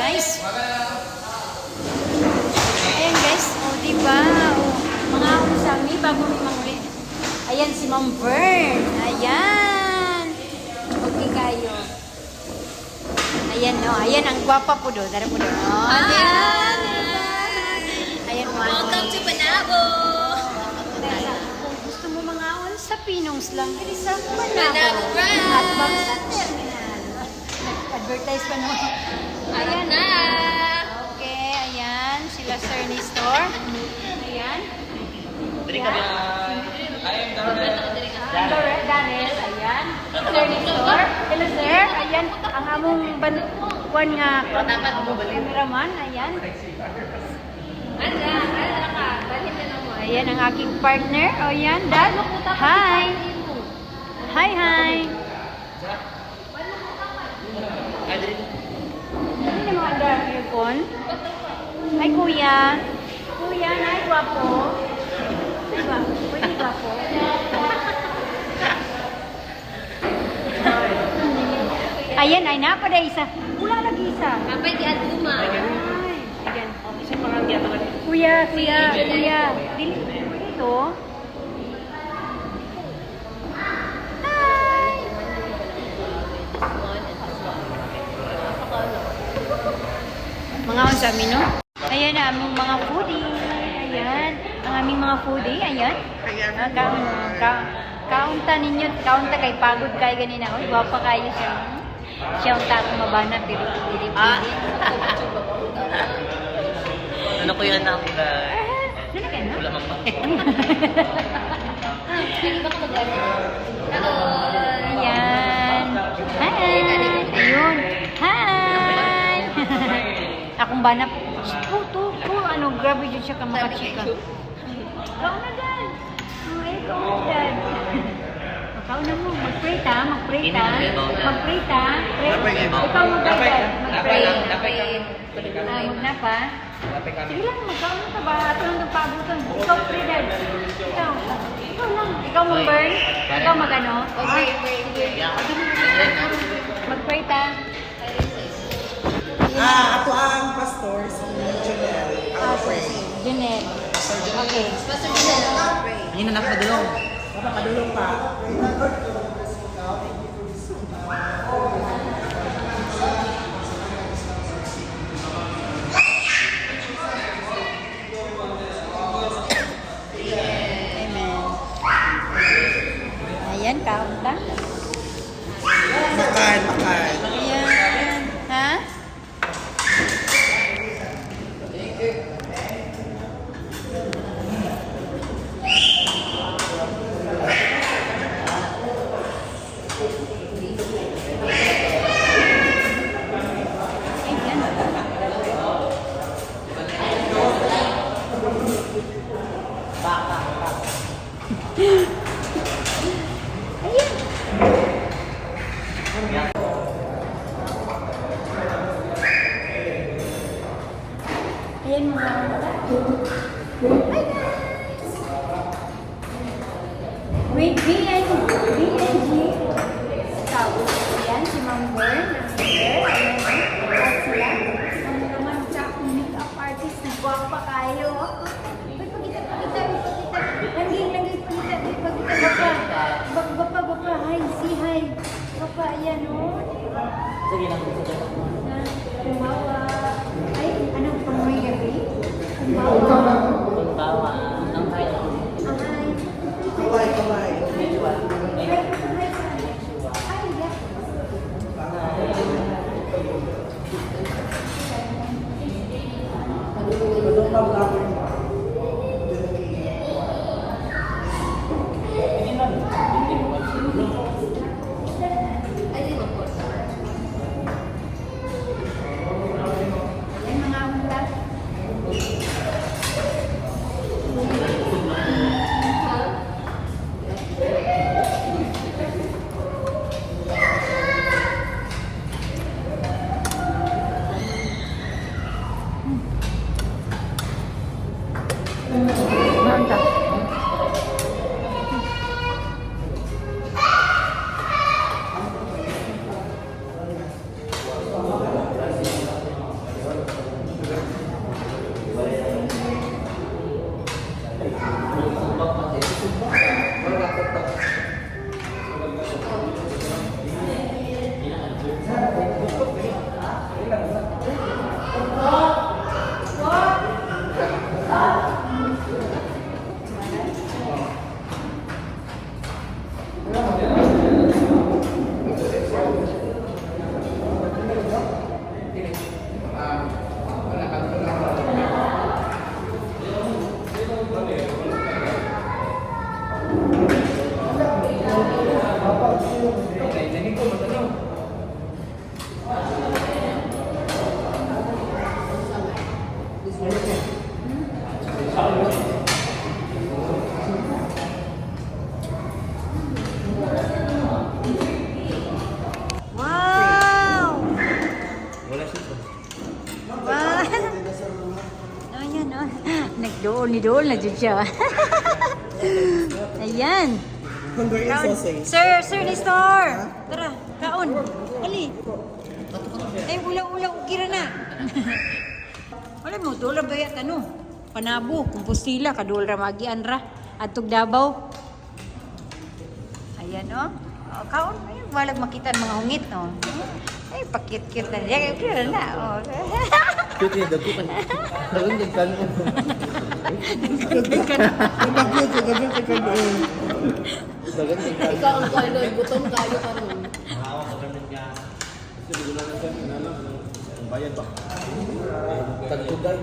guys. Ayan guys. O, diba? O, mga usami, bago may manguli. Ayan si Ma'am Vern. Ayan. Okay kayo. Ayan, no. Ayan, ang gwapa po do. Dara po do. Oh, ayan. Ayan, Welcome to Panabo! Kung gusto mo mga sa Pinongs lang, dili sa Panabo Panabo. Brand. At bang sa terminal. Advertise pa no. Ayan na! Okay, ayan. Sila Sir Nestor. Ayan. Dari kami Daniel, ayan. Sir Nestor. Hello, sir. Ayan, ang among kuwan nga cameraman. Ayan. Ayan ang aking partner. O, ayan. Dad. Hi. Hi, hi. Hindi na mga andar ang earphone. Hi, kuya. Kuya, hi, guwapo. Diba? Pwede guwapo. Ayan, ay napada isa. Wala lagi isa. Kapay di Aduma. Ay, ayan. Kasi mga giyatan ka. Kuya. Dili dito. Hi. Mga unsami, no? Ayan na, aming mga foodie. Ayan. Ang aming mga foodie. Ayan. Kaunta ninyo. Kaunta kay pagod kay ganina. Uy, gwapa kayo siya. Siya ang takong mabana pero hindi pwede. Ano ko yan ako guys? Sino ka na? Wala mang pa. Pili ba ko mag-ano? Hello! Ayan. Hi. Ayun. Hi. Akong banap. Ano, grabe dyan siya ka makachika. Ikaw na dyan. Ikaw na dyan. Ikaw na mo. Mag-pray ta. Mag-pray ta. Mag-pray ta. Ikaw mag-pray. Mag-pray. Magnapa. Sige lang, magkaon ka ba? Ato lang itong paabutan. Ikaw, pray dad. Ikaw lang. Ikaw mag-burn. Ikaw mag-ano. Okay. Mag-pray ta. Ato ang pastor, si Janelle. Ang pray. Janelle. Okay. Pastor Janelle, pray. Hindi na napadulong. Papadulong pa. Amen. Ayan, kaunta. Makan. Ayan. Ha? Ayan mga Hi guys! With B&G Tawag. Ayan, si Ma'am Vern. Ayan, at sila. Ang naman sa makeup artist na guwapa kayo. Pagkita. Lagi, pagkita. Bapa. Hi, si hi. Bapa, ayan o. Sige lang. Kumawa. Ay, anong pangmay gabi? Kumawa. Bawa. Ang tayo. Ay. Kamay. ni doon na dyan siya. Ayan. Hungry Kaon. sausage. Sir Nestor. Tara, kaon. Ali. Eh, ula-ula, ukira na. Wala mo, doon lang bayat, ano? Panabo, kumpustila, kadul ra magian ra. Atog Davao. Ayan, oh. Oh, kaon, ayun, walang makita ang mga hungit, no? Ay, pakit-kit na niya. Ukira na, oh. Cute yung dago pa. Dago yung kan. Nagagod, nagagod, nagagod. Dago yung kan. Ikaw ang kayo, gutom kayo ka nun. Tagtugay.